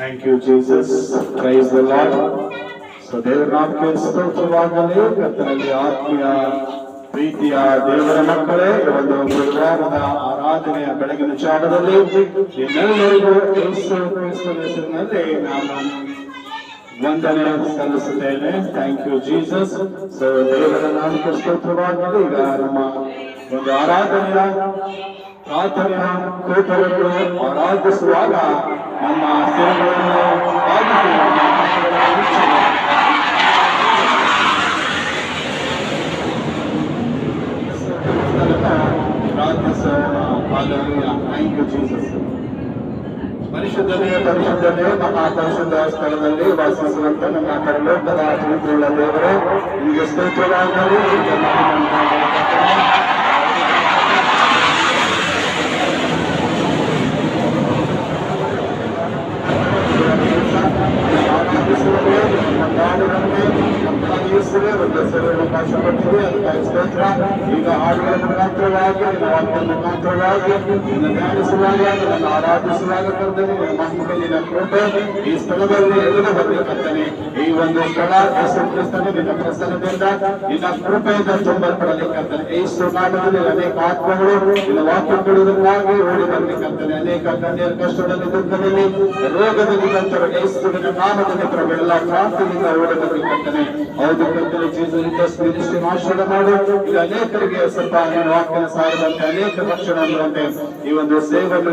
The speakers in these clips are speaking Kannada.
Thank you, Jesus. Praise the Lord. So ದೇವರ ನಾಮಕ್ಕೆ ಸ್ತೋತ್ರವಾಗಲಿ. ಕರ್ತನಲ್ಲಿ ಆತ್ಮೀಯ ಪ್ರೀತಿಯ ದೇವರ ಮಕ್ಕಳೇ, ಒಂದು ಗುರುವಾರದ ಆರಾಧನೆಯ ಬೆಳಗಿನ ಜಾವದಲ್ಲಿ ನಿಮ್ಮೆಲ್ಲರಿಗೂ ಯೇಸು ಕ್ರಿಸ್ತನ ಹೆಸರಿನಲ್ಲಿ ನಾನು ವಂದನೆ ಸಲ್ಲಿಸುತ್ತೇನೆ. Thank you Jesus. ಸೊ ದೇವರ ನಾಮಕ್ಕೆ ಸ್ತೋತ್ರವಾಗಲಿ. ಈಗ ನಮ್ಮ ಒಂದು ಆರಾಧನೆಯ ಪ್ರಾರ್ಥನೆಯ ಕೂಟವನ್ನು ಆರಾಧಿಸುವಾಗ ನಮ್ಮ ಸೇವೆಗಳನ್ನು ಪರಿಶುದ್ಧನೇ ಮಹಾಪರಿಶುದ್ಧ ಸ್ಥಳದಲ್ಲಿ ವಾಸಿಸುವಂತ ನಮ್ಮ ಪರಲೋಕದ ಪ್ರೀತಿಯುಳ್ಳ ದೇವರೇ, ನಿಮಗೆ ಸ್ತೋತ್ರವಾಗಲಿ. ಈಗ ಹಾಡುಗಳ ಮುಖಾಂತರವಾಗಿ ವಾಕ್ಯದ ಮುಖಾಂತರವಾಗಿ ಧ್ಯಾನಿಸುವಾಗ ನನ್ನ ಆರಾಧಿಸುವಾಗ ಕರ್ತನೆ, ನಿನ್ನ ಕೃಪೆ ಈ ಸ್ಥಳದಲ್ಲಿ ಎದುರು ಬರಬೇಕಂತಾನೆ. ಈ ಒಂದು ಸ್ಥಳ ಯೇಸು ಕ್ರಿಸ್ತನೇ ನಿನ್ನ ಪ್ರಸನ್ನದಿಂದ ನಿನ್ನ ಕೃಪೆಯಿಂದ ತುಂಬಲ್ಪಡಲಿಕ್ಕಂತಾನೆ. ಯೇಸು ನಾಮದಲ್ಲಿ ಅನೇಕ ಆತ್ಮಗಳು ನಿನ್ನ ವಾಕ್ಯ ಕೊಡುವುದಕ್ಕಾಗಿ ಓಡಿ ಬರ್ಲಿಕ್ಕಂತಾನೆ. ಅನೇಕ ಕನ್ಯರ ಕಷ್ಟದಲ್ಲಿ, ದುಃಖದಲ್ಲಿ, ರೋಗದಲ್ಲಿ ನಂತರ ಯೇಸುವಿನ ನಾಮದಲ್ಲಿ ಪ್ರಭೆಲ್ಲ ಪ್ರಾರ್ಥನೆಯಿಂದ ಓಡಿ ಬರ್ಲಿಕ್ಕಂತಾನೆ. ಹೌದು ಕರ್ತನೆ, ಜೀಸಸ್ ಆಶೀರ್ವಾದ ಮಾಡು. ಈಗ ಅನೇಕರಿಗೆ ಸ್ವಲ್ಪ ವಾಕ್ಯನ ಸಾರದಂತೆ ಅನೇಕ ರಕ್ಷಣೆ ಅನ್ನುವಂತೆ ಈ ಒಂದು ಸೇವೆಯನ್ನು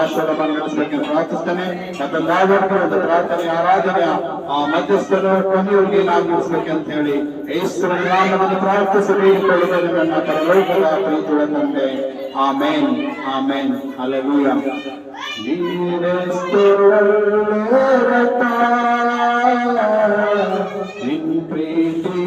ಆಶೀರ್ವಾದ ನಡೆಸಬೇಕೆಂದು ಪ್ರಾರ್ಥಿಸ್ತೇನೆ. ಮತ್ತು ನಾವೊಂದು ಒಂದು ಪ್ರಾರ್ಥನೆ ಆರಾಧನೆಯ ಆ ಮಧ್ಯಸ್ಥನು ಕೊನೆಯವರಿಗೇನಾಗಿರಿಸಬೇಕಂತ ಹೇಳಿ ಯೇಸುವಿನ ನಾಮವನ್ನು ಪ್ರಾರ್ಥಿಸಿ ಬೇಡಿಕೊಳ್ಳುತ್ತೇನೆ ನನ್ನ ಪರಲೋಕದ ಪ್ರೀತಿಯುಳ್ಳ ತಂದೆ. ಆಮೇನ್, ಆಮೇನ್, ಹಲ್ಲೆಲೂಯಾ. ನಿನ್ ಪ್ರೀತಿ ನೀವೆಷ್ಟು ನಿನ್ ಪ್ರೀತಿ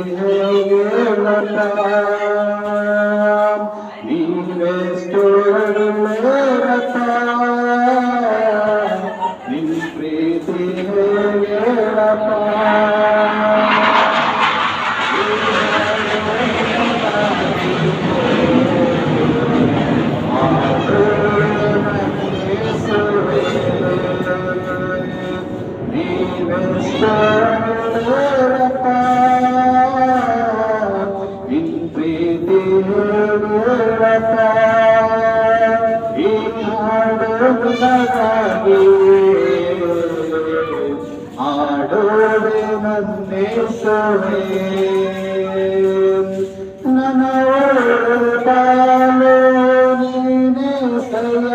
ಆಡೋಡೆ ನನ್ನೇಸುವೆ ನನ್ನ ಪಾಲು ನೀನೇ ಸಯ್ಯ,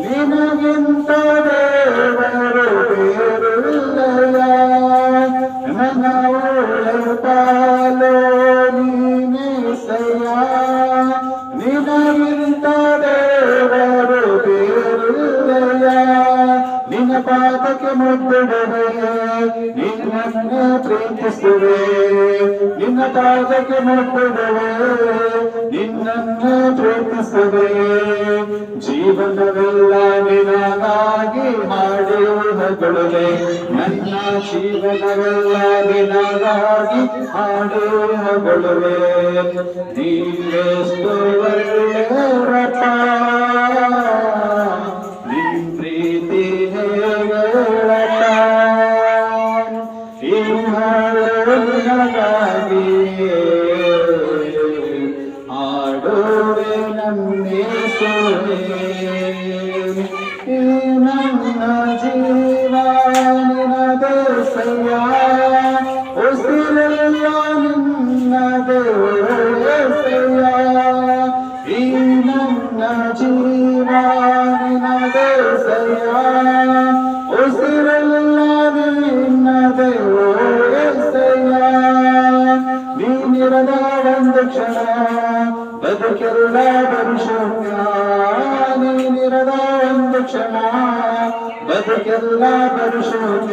ನಿನಗಿಂತ ದೇವರು ಬೇರಿಲ್ಲಯ್ಯ. ನನ್ನ ಪಾಲು ನೀನೇ ಸಯ್ಯ, ನಿನಗಿಂತ ದೇವರು ಬೇರಿಲ್ಲಯ್ಯ. ನಿನ್ನ ಪಾದಕ್ಕೆ ಮುಟ್ಟಿಡುವೆ, ನಿನ್ನನ್ನೇ ಪ್ರೀತಿಸುವೆ. ನಿನ್ನ ಪಾದಕ್ಕೆ ಮುಟ್ಟಿಡುವೆ, ನಿನ್ನನ್ನೇ ಪ್ರೀತಿಸುವೆ. ಜೀವನವೆಲ್ಲ ನಿನಗಾಗಿ ಹಾಡಿ ಹೊಗಳುವೆ. ನನ್ನ ಜೀವನವೆಲ್ಲ ನಿನಗಾಗಿ ಹಾಡಿ ಹೊಗಳುವೆ. ನೀವೆಷ್ಟು ಒಳ್ಳೆಯವರಪ್ಪ, ನಿನ್ ಪ್ರೀತಿ ಹೇಳಪ್ಪ. ಈ ಹಾಡು ನಿನಗಾಗಿ ಹಾಡುವೆ ನನ್ನೇಸುವೆ. ನನ್ನ ಜೀವ ನಿನ್ನದೇ ಸಯ್ಯ, ಉಸಿರೆಲ್ಲ ನಿನ್ನದೇ ಸಯ್ಯ. ಈ ನನ್ನ ಜೀವ ನಿನ್ನದೇ ಸಯ್ಯ, ಉಸಿರೆಲ್ಲ ನಿನ್ನದೇ ಸಯ್ಯ. ನೀನಿರದ ಒಂದು ಕ್ಷಣ ಬದುಕೆಲ್ಲ ಪರಿಶುದ್ಧ, ನೀನಿರದ ಒಂದು ಕ್ಷಣ ಬದುಕೆಲ್ಲ ಪರಿಶುದ್ಧ.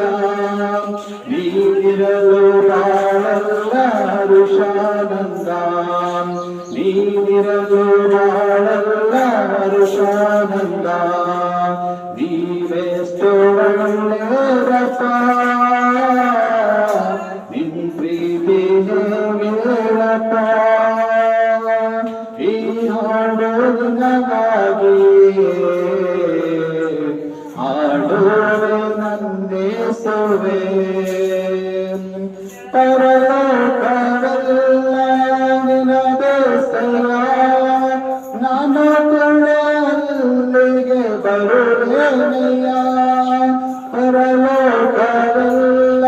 ನೀನಿರಲು ಬಾಳೆಲ್ಲ ಹರುಷಾನಂದ, ನೀನಿರಲು ಬಾಳೆಲ್ಲ ಹರುಷಾನಂದ. ನೀವೆಷ್ಟು ಒಳ್ಳೆಯವರಪ್ಪ, ನಿನ್ ಪ್ರೀತಿ ಹೇಳಪ್ಪ. ಈ ಹಾಡು ನಿನಗಾಗಿ ಹಾಡು ಹಾಡುವೆ ನನ್ನೇಸುವೆ ಪರಲೋಕವೆಲ್ಲ ನಿನದೇಸಯ್ಯ ನಾನು ಕೂಡ ಅಲ್ಲಿಗೆ ಬರುವೆನಯ್ಯ ಪರಲೋಕವೆಲ್ಲ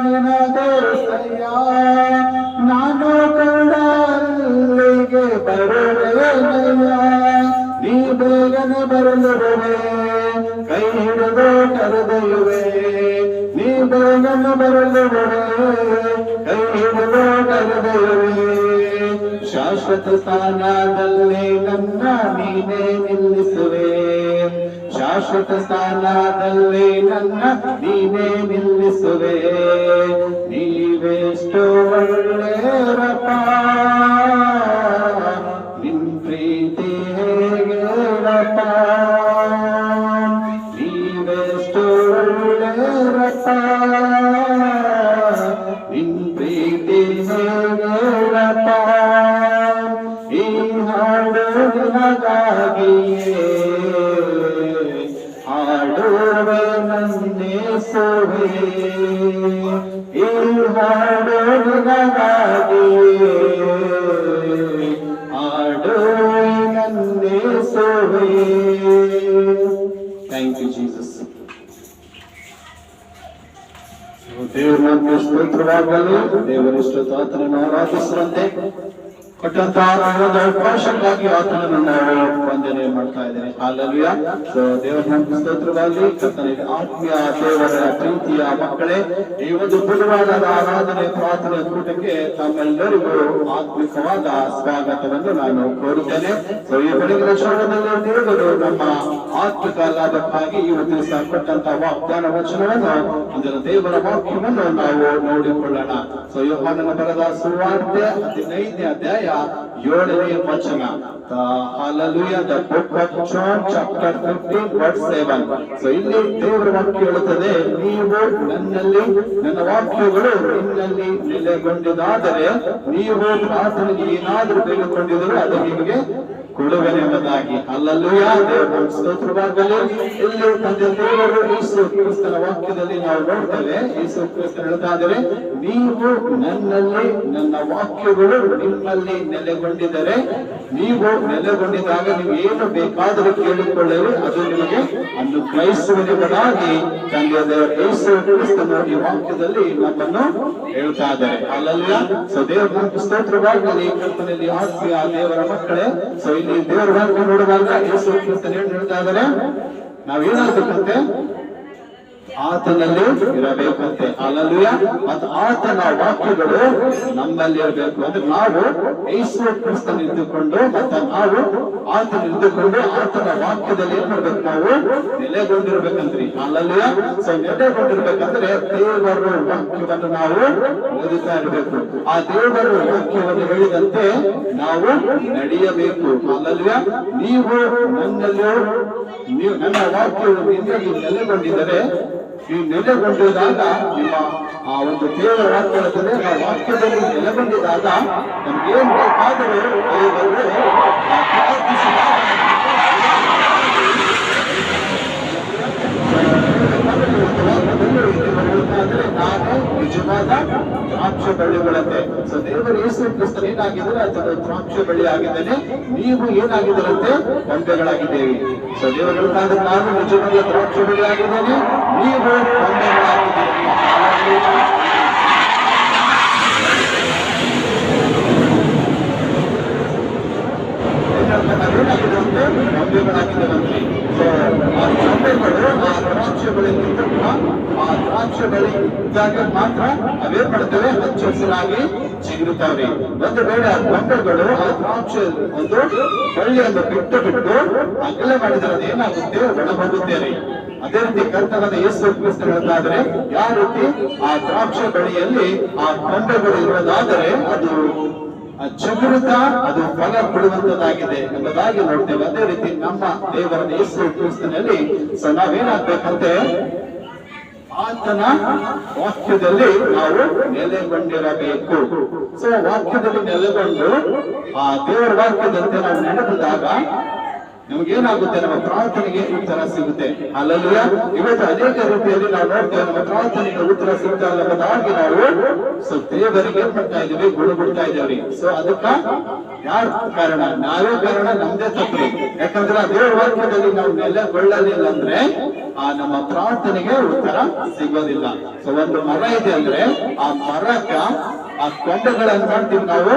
ನಿನದೇಸಯ್ಯ ನಾನು ಕೂಡ ಅಲ್ಲಿಗೆ ಬರುವೆನಯ್ಯ ನೀ ಬೇಗನೆ ಬರಲಿರುವೆ ಕೈ ಹಿಡಿದು ಕರೆದೊಯ್ಯುವೆ ನೀ ಬೇಗನೆ ಬರಲಿರುವೆ ಕೈ ಹಿಡಿದು ಕರೆದೊಯ್ಯುವೆ ಶಾಶ್ವತ ಸ್ಥಾನದಲ್ಲಿ ನನ್ನ ನೀನೇ ನಿಲ್ಲಿಸುವೆ ಶಾಶ್ವತ ಸ್ಥಾನದಲ್ಲಿ ನನ್ನ ನೀನೇ ನಿಲ್ಲಿಸುವೆ ನೀವೆಷ್ಟು ಒಳ್ಳೆಯರಪ್ಪ ನಿನ್ ಪ್ರೀತಿ ಹೇಗೆರಪ್ಪ ನೀವೆಷ್ಟು ಒಳ್ಳೆಯರಪ್ಪ ನಿನ್ ಪ್ರೀತಿ ಹೇಗೆರಪ್ಪ ಈ ಹಾಡು ನಿನಗಾಗಿಯೇ ಹಾಡುವೆ ನನ್ನೇಸುವೆ ಈ ಹಾಡು ನಿನಗಾಗಿಯೇ ಹಾಡುವೆ ನನ್ನೇಸುವೆ. Thank you Jesus. ದೇವರನ್ನು ಸ್ತೋತ್ರವಾಗಲು ದೇವರಿಷ್ಟು ಆತನನ್ನು ಆರಾಧಿಸುವಂತೆ ಕೊಟ್ಟಂತಹ ಒಂದು ಅವಕಾಶಕ್ಕಾಗಿ ಆತನನ್ನು ನಾವು ವಂದನೆ ಮಾಡ್ತಾ ಇದ್ದೇನೆ. ಹಾಲೆಲೂಯಾ. ಸೊ ದೇವರನ್ನು ಸ್ತೋತ್ರವಾಗಿ ಕರ್ತನಿಗೆ ಆತ್ಮೀಯ ದೇವರ ಪ್ರೀತಿಯ ಮಕ್ಕಳೇ, ಈ ಒಂದು ಬುಧವಾರದ ಆರಾಧನೆ ಪ್ರಾರ್ಥನೆ ಕೂಟಕ್ಕೆ ತಮ್ಮೆಲ್ಲರಿಗೂ ಆತ್ಮಿಕವಾದ ಸ್ವಾಗತವನ್ನು ನಾನು ಕೋರುತ್ತೇನೆ. ಸೊ ಈ ಬೆಳಗಿನ ಕ್ಷಣದಲ್ಲಿ ದೇವರು ನಮ್ಮ ಆತ್ಮಿಕ ಲಾಭಕ್ಕಾಗಿ ಇವತ್ತು ದಿವಸ ಕೊಟ್ಟಂತಹ ವಾಗ್ದಾನ ವಚನವನ್ನು ಅದರ ದೇವರ ವಾಕ್ಯವನ್ನು ನಾವು ನೋಡಿಕೊಳ್ಳೋಣ. ಸೊ ಯೋಹಾನನ ಬರೆದ ಸುವಾರ್ತೆ 15ನೇ ಅಧ್ಯಾಯ 7ನೇ ವಚನ. Hallelujah, the book of John chapter 15 verse 7. So ಇಲ್ಲಿ ದೇವರ ವಾಕ್ಯ ಹೇಳುತ್ತದೆ, ನೀವು ನನ್ನಲ್ಲಿ ನನ್ನ ವಾಕ್ಯಗಳು ನಿನ್ನಲ್ಲಿ ನೆಲೆಗೊಂಡಿದ್ದಾದರೆ ನೀವು ಪ್ರಾರ್ಥನೆಗೆ ಏನಾದರೂ ಬೇಡಿಕೊಂಡಿದ್ದರೂ ಅದು ನಿಮಗೆ ಕೊಡುವೆನೆಂಬುದಾಗಿ. ಹಲ್ಲೆಲೂಯಾ. ದೇವರ ಸ್ತೋತ್ರವಾಗಲಿ. ಇಲ್ಲಿ ತಂದೆ ದೇವರು ಯೇಸು ಕ್ರಿಸ್ತನ ವಾಕ್ಯದಲ್ಲಿ ನಾವು ನೋಡ್ತೇವೆ. ಯೇಸು ಕ್ರಿಸ್ತ ಹೇಳ್ತಾ ಇದ್ದಾರೆ, ನೀವು ನನ್ನಲ್ಲಿ ನನ್ನ ವಾಕ್ಯಗಳು ನಿಮ್ಮಲ್ಲಿ ನೆಲೆಗೊಂಡಿದ್ದರೆ, ನೀವು ನೆಲೆಗೊಂಡಿದ್ದಾಗ ನೀವು ಏನು ಬೇಕಾದರೂ ಕೇಳಿಕೊಳ್ಳಲಿ, ಅದು ನಿಮಗೆ ಅನುಗ್ರಹಿಸುವುದೆಂಬುದಾಗಿ ತಂದೆ ದೇವರ ಯೇಸು ಕ್ರಿಸ್ತನು ಈ ವಾಕ್ಯದಲ್ಲಿ ನಮ್ಮನ್ನು ಹೇಳ್ತಾ ಇದ್ದಾರೆ. ಹಲ್ಲೆಲೂಯಾ. ಸೊ ದೇವರ ಸ್ತೋತ್ರವಾಗಲಿ. ಕರ್ತನಲ್ಲಿ ಆತ್ಮೀಯ ದೇವರ ಮಕ್ಕಳೇ, ಸೊ ಇಲ್ಲಿ ದೇವರ ವಾಕ್ಯ ನೋಡುವಾಗ ಯೇಸು ಕ್ರಿಸ್ತನು ಏನು ಹೇಳ್ತಾ ಇದ್ದಾರೆ, ನಾವೇನಾಗಬೇಕಂತೆ ಆತನಲ್ಲಿ ಇರಬೇಕಂತೆ. ಹಲ್ಲೆಲೂಯಾ. ಮತ್ತು ಆತನ ವಾಕ್ಯಗಳು ನಮ್ಮಲ್ಲಿ ಇರಬೇಕು. ಅಂದ್ರೆ ನಾವು ಯೇಸು ಕ್ರಿಸ್ತನ ಇದ್ದುಕೊಂಡು ಮತ್ತೆ ನಾವು ಆತನ ಇದ್ದುಕೊಂಡು ಆತನ ವಾಕ್ಯದಲ್ಲಿ ಏನ್ ಮಾಡ್ಬೇಕು, ನಾವು ನೆಲೆಗೊಂಡಿರ್ಬೇಕಂತ್ರಿ. ಹಲ್ಲೆಲೂಯಾ. ಸೊ ನೆಲೆಗೊಂಡಿರ್ಬೇಕಂದ್ರೆ ದೇವರ ವಾಕ್ಯವನ್ನು ನಾವು ಓದುತ್ತಾ ಇರಬೇಕು. ಆ ದೇವರ ವಾಕ್ಯವನ್ನು ಹೇಳಿದಂತೆ ನಾವು ನಡೆಯಬೇಕು. ಹಲ್ಲೆಲೂಯಾ. ನೀವು ನನ್ನ ವಾಕ್ಯವು ನಿನ್ನಲ್ಲಿ ನೆಲೆಗೊಂಡಿದ್ದರೆ, ನೀವು ನೆಲೆಗೊಂಡಿದ್ದಾಗ ನಿಮ್ಮ ಆ ಒಂದು ದೇವರ ವಾಕ್ಯದಲ್ಲಿ ಆ ವಾಕ್ಯದಲ್ಲಿ ನೆಲೆಗೊಂಡಿದ್ದಾಗ ನಮ್ಗೇನ್ ಬೇಕಾದರೂ ದೇವರು ನಾನೇ ನಿಜವಾದ ದ್ರಾಕ್ಷ ಬಳ್ಳಿಗಳಂತೆ. ಸೊ ದೇವರು ಯೇಸು ಕ್ರಿಸ್ತನು ಏನಾಗಿದ್ದಾರೆ, ಅದರ ದ್ರಾಕ್ಷ ಬಳ್ಳಿ ಆಗಿದ್ದಾನೆ, ನೀವು ಏನಾಗಿದ್ದರಂತೆ ಕೊಂಬೆಗಳಾಗಿದ್ದೇವೆ. ಸೊ ದೇವರು ಹೇಳ್ತಾ ಇದ್ದಾರೆ, ನಾನು ನಿಜವಾದ ದ್ರಾಕ್ಷ ಬಳ್ಳಿ ಆಗಿದ್ದೇನೆ, ನೀವು ಕೊಂಬೆಗಳಾಗಿದ್ದೀರಿ. ನಾವೇನಾಗಿದ್ದೇವಂತೆ ಕೊಂಬೆಗಳಾಗಿದ್ದೇವಂತೆ. ಸೊ ಆ ಕೊಂಬೆಗಳು ಆ ದ್ರಾಕ್ಷ ಬಳ್ಳಿಯಿಂದ ಆ ದ್ರಾಕ್ಷ ಬಳ್ಳಿ ಇದ್ದಾಗ ಮಾತ್ರ ಅವೇನ್ ಮಾಡ್ತೇವೆ, ಹಚ್ಚ ಹಸಿರಾಗಿ ಚಿಗುರುತ್ತವೆ. ಒಂದು ವೇಳೆ ಆ ಕೊಂಬೆಗಳು ಆ ದ್ರಾಕ್ಷ ಒಂದು ಬಳ್ಳಿಯನ್ನು ಬಿಟ್ಟು ಅಗಲ ಮಾಡಿದರೆ ಅದು ಏನಾಗುತ್ತೆ, ಒಣಗೋಗುತ್ತೇನೆ. ಅದೇ ರೀತಿ ಕರ್ತನಾದ ಯೇಸು ಕ್ರಿಸ್ತನು ಹೇಳ್ತಾ ಇದ್ರೆ, ಯಾವ ರೀತಿ ಆ ದ್ರಾಕ್ಷ ಬಳ್ಳಿಯಲ್ಲಿ ಆ ಕೊಂಬೆಗಳು ಇರುವುದಾದರೆ ಅದು ಚಿಗುರುತ್ತಾ ಅದು ಫಲ ಕೊಡುವಂತದ್ದಾಗಿದೆ ಎಂಬುದಾಗಿ ನೋಡ್ತೇವೆ. ಅದೇ ರೀತಿ ನಮ್ಮ ದೇವರ ಯೇಸು ಕ್ರಿಸ್ತನಲ್ಲಿ ಸೊ ನಾವೇನಾಗ್ಬೇಕಂತೆ, ಆತನ ವಾಕ್ಯದಲ್ಲಿ ನಾವು ನೆಲೆಗೊಂಡಿರಬೇಕು. ಸೊ ವಾಕ್ಯದಲ್ಲಿ ನೆಲೆಗೊಂಡು ಆ ದೇವರ ವಾಕ್ಯದಂತೆ ನಾವು ನಡೆದಾಗ ನಮಗೇನಾಗುತ್ತೆ, ನಮ್ಮ ಪ್ರಾರ್ಥನೆಗೆ ಉತ್ತರ ಸಿಗುತ್ತೆ. ಅಲ್ಲಲ್ವೇ ಇವತ್ತು ಅನೇಕ ರೀತಿಯಲ್ಲಿ ನಾವು ನೋಡ್ತೇವೆ, ನಮ್ಮ ಪ್ರಾರ್ಥನೆಗೆ ಉತ್ತರ ಸಿಗ್ತಾ ಇಲ್ಲದಾಗಿ ನಾವು ದೇವರಿಗೆ ಏನ್ ಮಾಡ್ತಾ ಇದೀವಿ, ಗುಣಗುಡ್ತಾ ಇದ್ದೇವ್ರಿ. ಸೊ ಅದಕ್ಕ ಯಾರ ಕಾರಣ? ನಾವೇ ಕಾರಣ, ನಮ್ದೇ ತಪ್ಪು. ಯಾಕಂದ್ರೆ ಆ ದೇವರ ವಾಕ್ಯದಲ್ಲಿ ನಾವು ನೆಲೆಗೊಳ್ಳಲಿಲ್ಲ ಅಂದ್ರೆ ಆ ನಮ್ಮ ಪ್ರಾರ್ಥನೆಗೆ ಉತ್ತರ ಸಿಗೋದಿಲ್ಲ. ಸೊ ಒಂದು ಮರ ಇದೆ ಅಂದ್ರೆ ಆ ಮರಕ್ಕ ಆ ಕೊಂಡೆಗಳನ್ನ ಮಾಡ್ತೀವಿ ನಾವು,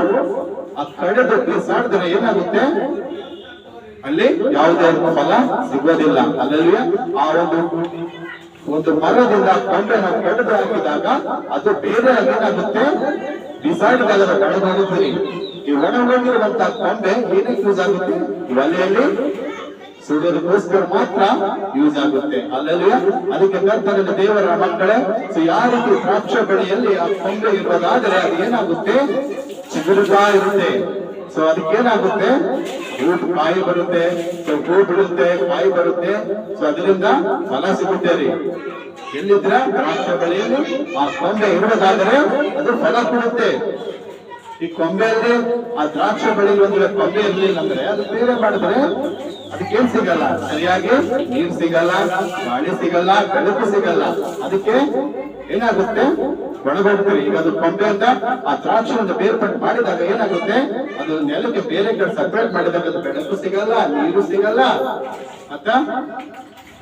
ಆ ಕಡೆದು ಬಿಸಾಡಿದ್ರೆ ಏನಾಗುತ್ತೆ, ಅಲ್ಲಿ ಯಾವುದೇ ಫಲ ಸಿಗೋದಿಲ್ಲ. ಅಲ್ಲಲ್ಲಿ ಆ ಒಂದು ಮರದಿಂದ ಕೊಂಡೆ ನಾವು ಕಡಿದು ಹಾಕಿದಾಗ ಅದು ಬೇರೆ ಏನಾಗುತ್ತೆ, ಬಿಸಾಡಿದಾಗ ಒಣಗೋಗುತ್ತೀರಿ. ಈ ಒಣಗೋಗಿರುವಂತಹ ಕೊಂಡೆ ಏನಕ್ಕೆ ಯೂಸ್ ಆಗುತ್ತೆ? ಒಲೆಯಲ್ಲಿ ಸುಡೋದಕ್ಕೋಸ್ಕರ ಮಾತ್ರ ಯೂಸ್ ಆಗುತ್ತೆ. ಅಲ್ಲಲ್ಲಿ ಅದಕ್ಕೆ ಕರ್ತನಲ್ಲಿ ದೇವರ ಮಕ್ಕಳೇ, ಸೊ ಯಾವ ರೀತಿ ದ್ರಾಕ್ಷ ಬೆಳೆಯಲ್ಲಿ ಆ ಕೊಂಡೆ ಇರೋದಾದ್ರೆ ಅದು ಏನಾಗುತ್ತೆ, ಚಿಗುರುತ್ತಾ ಇರುತ್ತೆ. ಸೊ ಅದಕ್ಕೇನಾಗುತ್ತೆ, ಕಾಯಿ ಬರುತ್ತೆ, ಸೊ ಹೂ ಬಿಡುತ್ತೆ, ಕಾಯಿ ಬರುತ್ತೆ. ಸೊ ಅದರಿಂದ ಫಲ ಸಿಗುತ್ತೆ ರೀ. ಎಲ್ಲಿದ್ರ ದ್ರಾಕ್ಷ ಬೆಳೆಯಲ್ಲಿ ಆ ಕೊಂಬೆ ಇರುವುದಾದರೆ ಅದು ಫಲ ಕೊಡುತ್ತೆ. ಈ ಕೊಂಬೆಯಲ್ಲಿ ಆ ದ್ರಾಕ್ಷ ಬೆಳೆಯಲ್ಲಿ ಒಂದು ಕೊಂಬೆ ಇರ್ಲಿಲ್ಲ ಅಂದ್ರೆ ಅದು ಬೇರೆ ಮಾಡಿದ್ರೆ ಅದಕ್ಕೇನ್ ಸಿಗಲ್ಲ, ಸರಿಯಾಗಿ ನೀರು ಸಿಗಲ್ಲ, ಗಾಳಿ ಸಿಗಲ್ಲ, ಬೆಳಕು ಸಿಗಲ್ಲ. ಅದಕ್ಕೆ ಏನಾಗುತ್ತೆ, ಒಣಗೋಗ್ತೀವಿ. ಈಗ ಅದು ಕೊಂಬೆ ಅಂತ ಆ ದ್ರಾಕ್ಷಿಯಿಂದ ಬೇರ್ಪಟ್ಟು ಮಾಡಿದಾಗ ಏನಾಗುತ್ತೆ, ಅದು ನೆಲಕ್ಕೆ ಬೇರೆ ಕಡೆ ಸಪರೇಟ್ ಮಾಡಿದಾಗ ಅದು ಬೆಳಕು ಸಿಗಲ್ಲ, ನೀರು ಸಿಗಲ್ಲ, ಮತ್ತ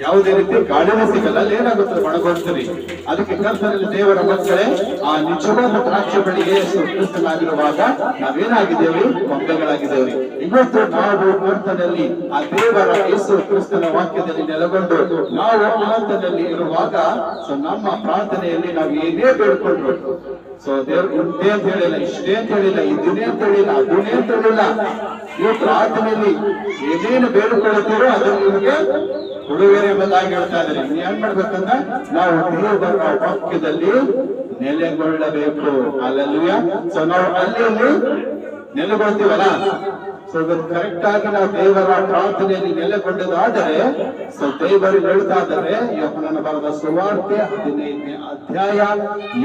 ಯಾವುದೇ ರೀತಿ ಗಾಳಿನೂ ಸಿಗಲ್ಲ. ಅಲ್ಲಿ ಏನಾಗುತ್ತೆ, ಒಣಗೋಗ್ತೀವಿ. ಅದಕ್ಕೆ ಕರ್ತನಲ್ಲಿ ದೇವರ ಮಕ್ಕಳೇ, ಆ ನಿಜವಾದ ದ್ರಾಕ್ಷಿ ಬೆಳೆಗೆ ಕ್ರಿಸ್ತನಾಗಿರುವಾಗ ನಾವೇನಾಗಿದ್ದೇವೆ, ಕೊಂಬೆಗಳಾಗಿದ್ದೇವೆ. ಇವತ್ತು ನಾವು ಕರ್ತನಲ್ಲಿ ಆ ದೇವರ ಯೇಸು ಕ್ರಿಸ್ತನ ವಾಕ್ಯದಲ್ಲಿ ನೆಲೆಗೊಂಡು ನಾವು ಆತನಲ್ಲಿ ಇರುವಾಗ ನಮ್ಮ ಪ್ರಾರ್ಥನೆಯಲ್ಲಿ ನಾವು ಏನೇ ಬೇಡ್ಕೊಂಡ್ರು, ಸೊ ದೇವ್ರು ಇಂತೆ ಅಂತ ಹೇಳಿಲ್ಲ, ಇಷ್ಟೇ ಅಂತ ಹೇಳಿಲ್ಲ, ಇದನ್ನೇ ಅಂತ ಹೇಳಿಲ್ಲ, ಅದನ್ನೇ ಅಂತ ಹೇಳಿಲ್ಲ. ನೀವು ಪ್ರಾರ್ಥನೆಯಲ್ಲಿ ಏನೇನು ಬೇಡಿಕೊಳ್ಳುತ್ತೀರೋ ಅದನ್ನು ನಿಮಗೆ ಹುಡುಗರೆ ಎಂಬುದಾಗಿ ಹೇಳ್ತಾ ಇದ್ದಾರೆ. ನೀವು ಏನ್ ಮಾಡ್ಬೇಕಂದ್ರೆ ನಾವು ದೇವರ ವಾಕ್ಯದಲ್ಲಿ ನೆಲೆಗೊಳ್ಳಬೇಕು. ಅಲ್ಲಲ್ವೇ ಸೊ ನಾವು ಅಲ್ಲಿ ನೆಲೆಗೊಳ್ತೀವಲ್ಲ, ಸೊ ಕರೆಕ್ಟ್ ಆಗಿ ನಾವು ದೇವರ ಪ್ರಾರ್ಥನೆಯಲ್ಲಿ ನೆಲೆಗೊಂಡದಾದರೆ, ಸೊ ದೇವರು ಹೇಳ್ತಾ ಇದ್ದಾರೆ, ಯೋಹಾನನ ಬರೆದ ಸುವಾರ್ತೆ 15ನೇ ಅಧ್ಯಾಯ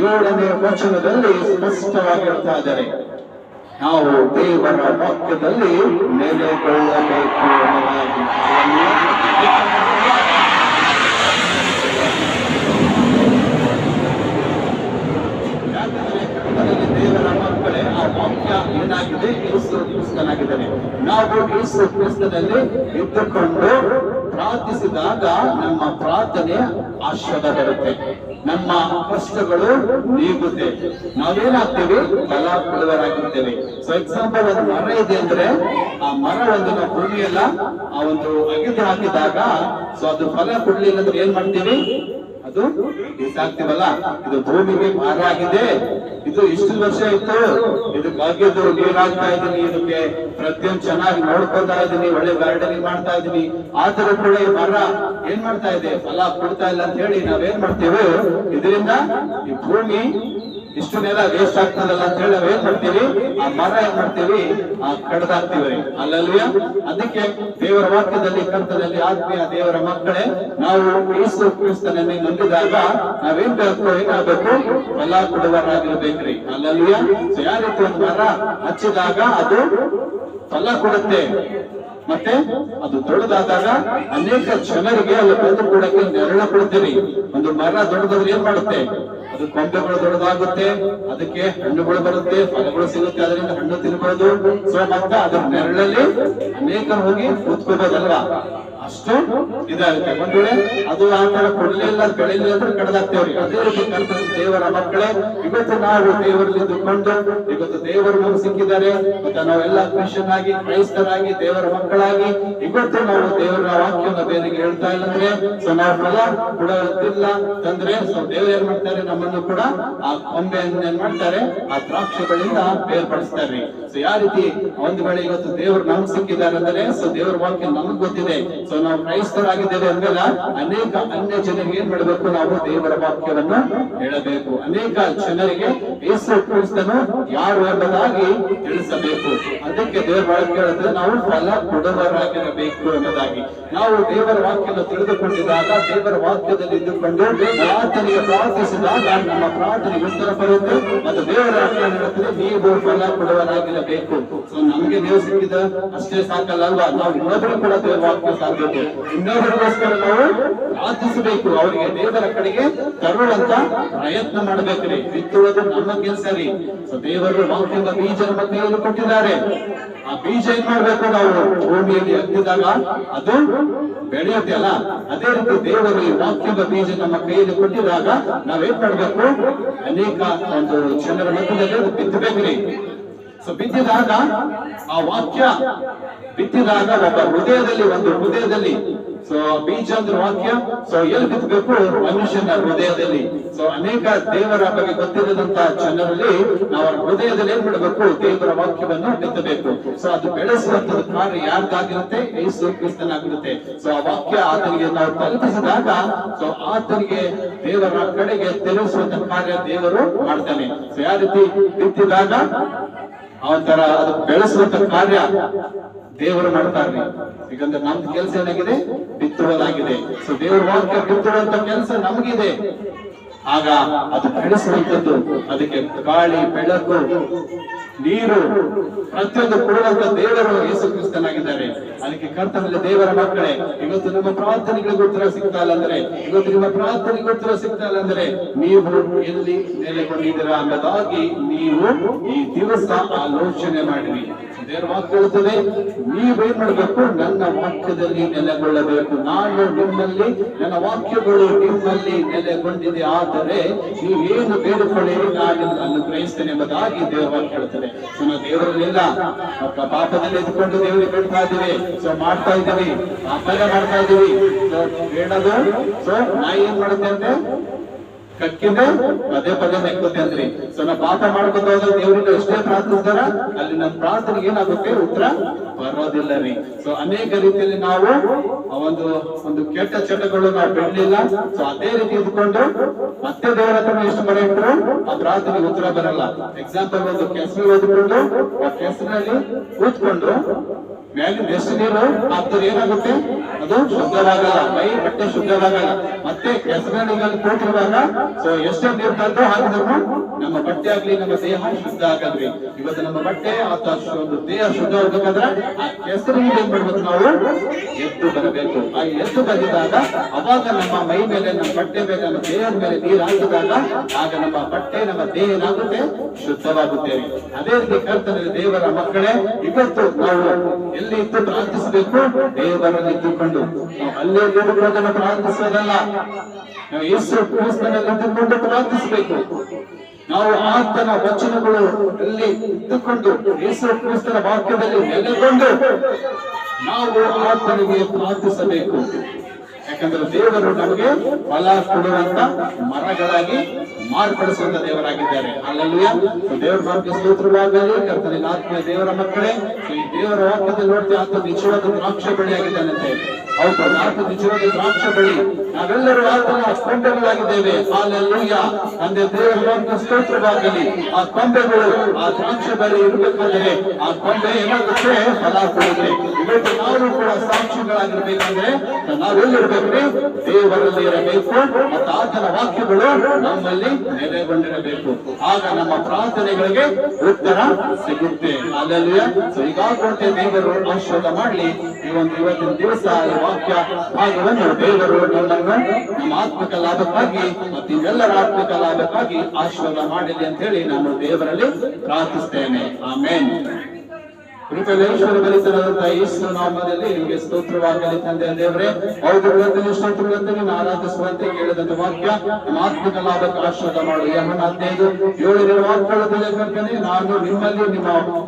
7ನೇ ವಚನದಲ್ಲಿ ಸ್ಪಷ್ಟವಾಗಿ ಹೇಳ್ತಾ ಇದ್ದಾರೆ, ನಾವು ದೇವರ ವಾಕ್ಯದಲ್ಲಿ ನೆಲೆಗೊಳ್ಳಬೇಕು ಅನ್ನೋದಾಗಿ. ದೇವರ ಮಕ್ಕಳೇ, ಆ ವಾಕ್ಯ ಏನಾಗಿದೆ, ಯೇಸು ಕ್ರಿಸ್ತನಾಗಿದ್ದಾನೆ. ನಾವು ಯೇಸು ಕ್ರಿಸ್ತನಲ್ಲಿ ಇದ್ದುಕೊಂಡು ಪ್ರಾರ್ಥಿಸಿದಾಗ ನಮ್ಮ ಪ್ರಾರ್ಥನೆ ಆಶೀರ್ವಾದ ಬರುತ್ತೆ, ನಮ್ಮ ಕಷ್ಟಗಳು ನೀಗುತ್ತೆ, ನಾವೇನಾಗ್ತೇವೆ, ಫಲ ಕೊಡುವರಾಗಿರ್ತೇವೆ. ಸೊ ಎಕ್ಸಾಂಪಲ್, ಒಂದು ಮರ ಇದೆ ಅಂದ್ರೆ ಆ ಮರ ಒಂದು ನಾವು ಭೂಮಿಯೆಲ್ಲ ಆ ಒಂದು ಅಗಿದು ಹಾಕಿದಾಗ ಸೊ ಅದು ಫಲ ಕೊಡ್ಲಿಲ್ಲ ಅಂದ್ರೆ ಏನ್ ಮಾಡ್ತೀವಿ, ಅದು ಬಿಸಾಕ್ತಿವಲ್ಲ. ಇದು ಭೂಮಿಗೆ ಭಾರ ಆಗಿದೆ, ಇದು ಇಷ್ಟು ವರ್ಷ ಇತ್ತು, ಇದಕ್ಕೆ ಅಗಿದು ನೀರಾಗ್ತಾ ಇದೀನಿ, ಇದಕ್ಕೆ ಪ್ರತಿಯೊಂದು ಚೆನ್ನಾಗಿ ನೋಡ್ಕೊತಾ ಇದೀನಿ, ಒಳ್ಳೆ ಗಾರ್ಡನಿಂಗ್ ಮಾಡ್ತಾ ಇದೀನಿ, ಆದರೂ ಕೂಡ ಈ ಮರ ಏನ್ ಮಾಡ್ತಾ ಇದೆ, ಫಲ ಕೊಡ್ತಾ ಇಲ್ಲ ಅಂತ ಹೇಳಿ ನಾವೇನ್ ಮಾಡ್ತೀವಿ, ಇದರಿಂದ ಈ ಭೂಮಿ ಇಷ್ಟು ನೆಲ ವೇಸ್ಟ್ ಆಗ್ತದಲ್ಲ ಅಂತ ಹೇಳಿ ನಾವೇನ್ ಮಾಡ್ತೀವಿ, ಆ ಮರ ಏನ್ ಮಾಡ್ತೀವಿ, ಆ ಕಡ್ದಾಕ್ತಿವಿ. ಅಲ್ಲಲ್ವೇ ಅದಕ್ಕೆ ದೇವರ ವಾಕ್ಯದಲ್ಲಿ, ಕರ್ತನಲ್ಲಿ ಆತ್ಮೀಯ ದೇವರ ಮಕ್ಕಳೇ, ನಾವು ಯೇಸು ಕ್ರಿಸ್ತನನ್ನೇ ನಂಬಿದಾಗ ನಾವೇನ್ ಏನಾಗಬೇಕು, ಫಲ ಕೊಡುವರಾಗಿರ್ಬೇಕ್ರಿ. ಅಲ್ಲಲ್ವೇ ಯಾವ ರೀತಿ ಒಂದು ಮರ ಹಚ್ಚಿದಾಗ ಅದು ಫಲ ಕೊಡುತ್ತೆ, ಮತ್ತೆ ಅದು ದೊಡ್ಡದಾದಾಗ ಅನೇಕ ಜನರಿಗೆ ಅಲ್ಲಿ ಬಂದು ಕೂಡಕ್ಕೆ ನೆರಳು ಕೊಡ್ತೀರಿ. ಒಂದು ಮರ ದೊಡ್ಡದಾದ್ರೆ ಏನ್ ಮಾಡುತ್ತೆ, ಅದು ಕೊಂಬೆಗಳು ದೊಡ್ಡದಾಗುತ್ತೆ, ಅದಕ್ಕೆ ಹಣ್ಣುಗಳು ಬರುತ್ತೆ, ಫಲಗಳು ಸಿಗುತ್ತೆ, ಅದರಿಂದ ಹಣ್ಣು ತಿನ್ಬಹುದು. ಸೊ ಮತ್ತೆ ಅದರ ನೆರಳಲ್ಲಿ ಅನೇಕರು ಹೋಗಿ ಕೂತ್ಕೋಬಹುದಲ್ವಾ, ಅಷ್ಟು ಇದಾಗುತ್ತೆ. ಒಂದ್ ವೇಳೆ ಅದು ಆ ತರ ಕೊಡ್ಲಿಲ್ಲ, ಬೆಳೆಲಿಲ್ಲ ಅಂದ್ರೆ ಕಡ್ದಾಗ್ತೇವ್ರಿ. ಅದೇ ರೀತಿ ಕರ್ತನ ದೇವರ ಮಕ್ಕಳೇ, ಇವತ್ತು ನಾವು ದೇವರಲ್ಲಿ ಇದ್ದುಕೊಂಡು ಇವತ್ತು ದೇವರು ನಮ್ಗೆ ಸಿಕ್ಕಿದ್ದಾರೆ, ಮತ್ತೆ ನಾವೆಲ್ಲ ಕ್ರಿಶ್ಚಿಯನ್ ಆಗಿ, ಕ್ರೈಸ್ತರಾಗಿ, ದೇವರ ಮಕ್ಕಳಾಗಿ ಇವತ್ತು ನಾವು ದೇವರ ವಾಕ್ಯವನ್ನು ಬೇರೆಗೆ ಹೇಳ್ತಾ ಇಲ್ಲ ಅಂದ್ರೆ, ಸೊ ನಾವು ಫಲ ಕೊಡೋದಿಲ್ಲ ಅಂತಂದ್ರೆ, ಸೊ ದೇವರು ಏನ್ ಮಾಡ್ತಾರೆ, ನಮ್ಮನ್ನು ಕೂಡ ಆ ಕೊಂಬೆಯನ್ನು ಏನ್ ಮಾಡ್ತಾರೆ, ಆ ದ್ರಾಕ್ಷಿ ಬೆಳೆಯಿಂದ ಬೇರ್ಪಡಿಸ್ತಾರೆ. ಸೊ ಯಾವ ರೀತಿ ಒಂದು ವೇಳೆ ಇವತ್ತು ದೇವರು ನಮ್ಗೆ ಸಿಕ್ಕಿದ್ದಾರೆ ಅಂದ್ರೆ, ಸೊ ದೇವರ ವಾಕ್ಯ ನಮಗ್ ಗೊತ್ತಿದೆ, ಸೊ ನಾವು ಕ್ರೈಸ್ತರಾಗಿದ್ದೇವೆ ಅಂದಲ್ಲ, ಅನೇಕ ಅನ್ಯ ಜನರಿಗೆ ಏನ್ ಮಾಡಬೇಕು, ನಾವು ದೇವರ ವಾಕ್ಯವನ್ನು ಹೇಳಬೇಕು. ಅನೇಕ ಜನರಿಗೆ ಯೇಸು ಕ್ರಿಸ್ತನು ಯಾರು ಎಂಬುದಾಗಿ ತಿಳಿಸಬೇಕು. ಅದಕ್ಕೆ ದೇವರ ವಾಕ್ಯ ಹೇಳಿದ್ರೆ ನಾವು ಫಲ ಕೊಡುವರಾಗಿರಬೇಕು ಎಂಬುದಾಗಿ. ನಾವು ದೇವರ ವಾಕ್ಯವನ್ನು ತಿಳಿದುಕೊಂಡಿದ್ದಾಗ, ದೇವರ ವಾಕ್ಯದಲ್ಲಿ ಇದ್ದುಕೊಂಡು ಪ್ರಾರ್ಥನೆಗೆ ಪ್ರಾರ್ಥಿಸಿದಾಗ ನಮ್ಮ ಪ್ರಾರ್ಥನೆಗೆ ಉತ್ತರ ಬರುತ್ತೆ, ಮತ್ತು ದೇವರ ವಾಕ್ಯ ಹೇಳುತ್ತದೆ, ನೀವು ಫಲ ಕೊಡುವರಾಗಿರಬೇಕು ಇರಬೇಕು. ಸೊ ನಮಗೆ ದೇವರು ಸಿಕ್ಕಿದ ಅಷ್ಟೇ ಸಾಕಲ್ಲ ಅಲ್ವಾ, ನಾವು ಇನ್ನೊಬ್ಬರು ಕೂಡ ದೇವರ ವಾಕ್ಯ ಸಾಧಬೇಕು, ಇನ್ನೊಬ್ಬರಿಗೋಸ್ಕರ ನಾವು ಪ್ರಾರ್ಥಿಸಬೇಕು, ಅವರಿಗೆ ದೇವರ ಕಡೆಗೆ ತರುವಂತ ಪ್ರಯತ್ನ ಮಾಡಬೇಕ್ರಿ. ಬಿತ್ತುವುದು ನಮ್ಮ ಕೆಲಸ ರೀ. ಸೊ ದೇವರು ವಾಕ್ಯದ ಬೀಜ ನಮ್ಮ ಕೈಯಲ್ಲಿ ಕೊಟ್ಟಿದ್ದಾರೆ. ಆ ಬೀಜ ಏನ್ ಮಾಡ್ಬೇಕು, ನಾವು ಭೂಮಿಯಲ್ಲಿ ಹತ್ತಿದಾಗ ಅದು ಬೆಳೆಯುತ್ತೆ ಅಲ್ಲ, ಅದೇ ರೀತಿ ದೇವರು ಈ ವಾಕ್ಯದ ಬೀಜ ನಮ್ಮ ಕೈಯಲ್ಲಿ ಕೊಟ್ಟಿದಾಗ ನಾವೇನ್ ಮಾಡ್ಬೇಕು, ಅನೇಕ ಒಂದು ಜನರ ಮಧ್ಯದಲ್ಲಿ ಅದು ಬಿತ್ತಬೇಕ್ರಿ. ಸೊ ಬಿತ್ತಿದಾಗ ಆ ವಾಕ್ಯ ಬಿತ್ತಿದಾಗ ಒಬ್ಬ ಹೃದಯದಲ್ಲಿ ಸೊ ಬೀಜ ಅಂದ್ರೆ ವಾಕ್ಯ. ಸೊ ಎಲ್ಲಿ ಬಿತ್ತಬೇಕು, ಮನುಷ್ಯನ ಹೃದಯದಲ್ಲಿ. ಸೊ ಅನೇಕ ದೇವರ ಬಗ್ಗೆ ಗೊತ್ತಿರದಂತ ಜನರಲ್ಲಿ ನಾವು ಹೃದಯದಲ್ಲಿ ಏನ್ ಮಾಡಬೇಕು, ದೇವರ ವಾಕ್ಯವನ್ನು ಬಿತ್ತಬೇಕು. ಸೊ ಅದು ಬೆಳೆಸುವಂತದ್ದು ಕಾರ್ಯ ಯಾರ್ದಾಗಿರುತ್ತೆ, ಯೇಸು ಕ್ರಿಸ್ತನಾಗಿರುತ್ತೆ. ಸೊ ಆ ವಾಕ್ಯ ಆತನಿಗೆ ನಾವು ತಲುಪಿಸಿದಾಗ ಸೊ ಆತನಿಗೆ ದೇವರ ಕಡೆಗೆ ತಿಳಿಸುವಂತ ಕಾರ್ಯ ದೇವರು ಮಾಡ್ತಾನೆ. ಸೊ ಯಾವ ರೀತಿ ಬಿತ್ತಿದಾಗ ಅವತರ ಅದು ಬೆಳೆಸುವಂತ ಕಾರ್ಯ ದೇವರು ಮಾಡ್ತಾರೆ. ಯಾಕಂದ್ರೆ ನಮ್ದು ಕೆಲಸ ಏನಾಗಿದೆ, ಬಿತ್ತುವುದಾಗಿದೆ. ಸೊ ದೇವರ ವಾಕ್ಯ ಬಿತ್ತುವಂತ ಕೆಲಸ ನಮಗಿದೆ. ಆಗ ಅದು ಬೆಳೆಸುವಂತದ್ದು, ಅದಕ್ಕೆ ಗಾಳಿ, ಬೆಳಕು, ನೀರು ಪ್ರತಿಯೊಂದು ಕೊಡುವಂತ ದೇವರು ಯೇಸು ಕ್ರಿಸ್ತನಾಗಿದ್ದಾರೆ. ಅದಕ್ಕೆ ಕರ್ತನಲ್ಲಿ ದೇವರ ಮಕ್ಕಳೇ, ಇವತ್ತು ನಮ್ಮ ಪ್ರಾರ್ಥನೆಗಳಿಗೆ ಉತ್ತರ ಸಿಗ್ತಾ ಇಲ್ಲ ಅಂದ್ರೆ, ನೀವು ಎಲ್ಲಿ ನೆಲೆಗೊಂಡಿದ್ದೀರಾ ಅನ್ನೋದಾಗಿ ನೀವು ಈ ದಿವಸ ಆಲೋಚನೆ ಮಾಡಿರಿ. ದೇವರ ವಾಕ್ಯ ಹೇಳುತ್ತದೆ, ನೀವೇನ್ ಮಾಡಬೇಕು, ನನ್ನ ವಾಕ್ಯದಲ್ಲಿ ನೆಲೆಗೊಳ್ಳಬೇಕು. ನಾನು ನಿಮ್ಮಲ್ಲಿ, ನನ್ನ ವಾಕ್ಯಗಳು ನಿಮ್ಮಲ್ಲಿ ನೆಲೆಗೊಂಡಿದೆ, ಆದರೆ ನೀವೇನು ಬೇಡಿಕೊಳ್ಳಿರಿ ನಾನು ಅನುಗ್ರಹಿಸ್ತೇನೆ ಎಂಬುದಾಗಿ ದೇವರ ವಾಕ್ಯ ಹೇಳುತ್ತದೆ. ಸೊ ನಾವು ದೇವರಲ್ಲಿಲ್ಲ, ಪಾಪದಲ್ಲಿ ಎದ್ಕೊಂಡು ದೇವರಿಗೆ ಬೇಡ್ತಾ ಇದ್ದೀವಿ, ಸೊ ಮಾಡ್ತಾ ಇದ್ದೀವಿ, ಪಾಪನೇ ಮಾಡ್ತಾ ಇದ್ದೀವಿ. ಸೊ ಬೇಡದು. ಸೊ ನಾ ಏನ್ ಮಾಡುತ್ತೆ ಅಂದ್ರೆ ಕಕ್ಕಿಂದ ಪದೇ ನೆಕ್ಕುತ್ತೆ ಅಂದ್ರಿ. ಸೊ ನಾವು ಪಾಪ ಮಾಡ್ಕೊತ ಹೋದ್ರೆ ದೇವರಿಗೆ ಎಷ್ಟೇ ಪ್ರಾರ್ಥಿಸ್ತಾರ, ಅಲ್ಲಿ ನಮ್ಮ ಪ್ರಾರ್ಥನೆಗೆ ಏನಾಗುತ್ತೆ, ಉತ್ತರ ಬರೋದಿಲ್ಲ ರೀ. ಸೊ ಅನೇಕ ರೀತಿಯಲ್ಲಿ ನಾವು ಒಂದು ಕೆಟ್ಟ ಚಟಗಳು ನಾವು ಬಿಡ್ಲಿಲ್ಲ. ಸೊ ಅದೇ ರೀತಿ ಇದ್ಕೊಂಡು ಮತ್ತೆ ದೇವರ ಹತ್ರ ಎಷ್ಟು ಮರ ಇಟ್ಟರು ಆ ಪ್ರಾರ್ಥನೆಗೆ ಉತ್ತರ ಬರಲ್ಲ. ಎಕ್ಸಾಂಪಲ್, ಒಂದು ಕೆಸರು ಓದ್ಕೊಂಡು ಆ ಕೆಸರಲ್ಲಿ ಕೂತ್ಕೊಂಡು ಮ್ಯಾಲಿನ ಎಷ್ಟು ನೀರು ಹಾಕ್ತಾರೆ, ಏನಾಗುತ್ತೆ, ಅದು ಶುದ್ಧವಾಗಲ್ಲ, ಬಟ್ಟೆ ಶುದ್ಧವಾಗಲ್ಲ. ಮತ್ತೆ ಕೆಸರಲ್ಲಿ ಕೂತಿರುವಾಗ ಸೊ ಎಷ್ಟೇ ನೀರು ತಂದು ಹಾಕಿದ್ರು ನಮ್ಮ ಬಟ್ಟೆ ಆಗ್ಲಿ, ನಮ್ಮ ದೇಹ ಶುದ್ಧ ಆಗಲ್ರಿ. ಇವತ್ತು ನಮ್ಮ ಬಟ್ಟೆ ಒಂದು ದೇಹ ಶುದ್ಧ ಆಗ್ಬೇಕಂದ್ರೆ ಆ ಕೆಸರಿಗೆ ಏನ್ ಮಾಡ್ಬೇಕು, ನಾವು ಎದ್ದು ಬರಬೇಕು. ಆ ಎದ್ದು ಬಂದಿದಾಗ ಅವಾಗ ನಮ್ಮ ಮೈ ಮೇಲೆ, ನಮ್ಮ ಬಟ್ಟೆ ಮೇಲೆ, ನಮ್ಮ ದೇಹದ ಮೇಲೆ ನೀರು ಹಾಕಿದಾಗ ಆಗ ನಮ್ಮ ಬಟ್ಟೆ, ನಮ್ಮ ದೇಹ ಏನಾಗುತ್ತೆ, ಶುದ್ಧವಾಗುತ್ತೇವೆ. ಅದೇ ರೀತಿ ಕರ್ತನಲ್ಲಿ ದೇವರ ಮಕ್ಕಳೇ, ಇವತ್ತು ನಾವು ಎಲ್ಲಿ ಇದ್ದು ಪ್ರಾರ್ಥಿಸಬೇಕು, ದೇವರಲ್ಲಿ ಇದ್ದುಕೊಂಡು. ನಾವು ಅಲ್ಲೇ ಇದ್ದುಕೊಂಡು ಪ್ರಾರ್ಥಿಸೋದಲ್ಲ, ನಾವು ಯೇಸು ಕ್ರಿಸ್ತನಲ್ಲಿ ಇದ್ದುಕೊಂಡು ಪ್ರಾರ್ಥಿಸಬೇಕು. ನಾವು ಆತನ ವಚನಗಳು ಅಲ್ಲಿ ಇದ್ದುಕೊಂಡು ಯೇಸು ಕ್ರಿಸ್ತನ ವಾಕ್ಯದಲ್ಲಿ ನೆಲೆಗೊಂಡು ನಾವು ಆತನಿಗೆ ಪ್ರಾರ್ಥಿಸಬೇಕು. ಯಾಕಂದ್ರೆ ದೇವರು ನಮಗೆ ಫಲ ಕೊಡುವಂತ ಮರಗಳಾಗಿ ಮಾರ್ಪಡಿಸುವಂತ ದೇವರಾಗಿದ್ದಾರೆ. ಹಲ್ಲೆಲೂಯಾ. ದೇವರ ವಾಕ್ಯ ಸ್ತೋತ್ರವಾಗಲಿ. ಕರ್ತನಿಗೆ ಆತ್ಮೀಯ ದೇವರ ಮಕ್ಕಳೇ, ಈ ದೇವರ ವಾಕ್ಯದಲ್ಲಿ ನೋಡ್ತೀವಿ, ಆತ ನಿಜವಾದ ದ್ರಾಕ್ಷ ಬೆಳೆಯಾಗಿದ್ದಾನಂತೆ. ಹೌದು, ಆತ ನಿಜವಾದ ದ್ರಾಕ್ಷ ಬೆಳೆ. ನಾವೆಲ್ಲರೂ ಆತನ ಕೊಂಬೆಗಳಾಗಿದ್ದೇವೆ. ಹಲ್ಲೆಲೂಯಾ. ತಂದೆ ದೇವರ ವಾಕ್ಯ ಸ್ತೋತ್ರವಾಗಲಿ. ಆ ಕೊಂಬೆಗಳು, ಆ ದ್ರಾಕ್ಷ ಬೆಳೆ ಇರಬೇಕಾದ್ರೆ ಆ ಕೊಂಬೆ ಏನಾಗುತ್ತೆ, ಫಲ ಕೊಡುತ್ತೆ. ಇವತ್ತು ನಾವು ಕೂಡ ಸಾಕ್ಷಿಗಳಾಗಿರ್ಬೇಕಂದ್ರೆ ನಾವೆಲ್ಲಿರ್ಬೇಕ್ರಿ, ದೇವರಲ್ಲಿ ಇರಬೇಕು ಮತ್ತು ಆತನ ವಾಕ್ಯಗಳು ನಮ್ಮಲ್ಲಿ ನೆಲೆಗೊಂಡಿರಬೇಕು. ಆಗ ನಮ್ಮ ಪ್ರಾರ್ಥನೆಗಳಿಗೆ ಉತ್ತರ ಸಿಗುತ್ತೆ. ಅಲ್ಲೆಲ್ಲೂಯಾ. ಸೊ ಈಗಾಗಲೇ ದೇವರು ಆಶೀರ್ವಾದ ಮಾಡಲಿ. ಇವತ್ತಿನ ದಿವಸ ಈ ವಾಕ್ಯ ಭಾಗವನ್ನು ದೇವರು ನಮ್ಮನ್ನು ನಮ್ಮ ಆತ್ಮಿಕ ಲಾಭಕ್ಕಾಗಿ ಮತ್ತು ಇವೆಲ್ಲರ ಆತ್ಮಿಕ ಲಾಭಕ್ಕಾಗಿ ಆಶೀರ್ವಾದ ಮಾಡಲಿ ಅಂತ ಹೇಳಿ ನಾನು ದೇವರಲ್ಲಿ ಪ್ರಾರ್ಥಿಸ್ತೇನೆ. ಆಮೇನ್. ಕೃಪೆಲೇಶ್ವರ ಬಲಿತನಾದಂತಹ ಯೇಸು ನಾಮದಲ್ಲಿ ನಿಮಗೆ ಸ್ತೋತ್ರವಾಗಲಿ. ತಂದೆ ದೇವರೇ, ಹೌದು, ಸ್ತೋತ್ರಗಳನ್ನು ಆರಾಧಿಸುವಂತೆ ಕೇಳಿದಂತ ವಾಕ್ಯ ನಮ್ಮ ಆತ್ಮಿಕ ಲಾಭಕ್ಕೆ ಆಶೀರ್ವಾದ ಮಾಡು. ಯೆಹೋವನ 15:7 ವಾಕ್ಯಗಳಲ್ಲಿ ಕರ್ತನೆ, ನಾನು ನಿಮ್ಮಲ್ಲಿ,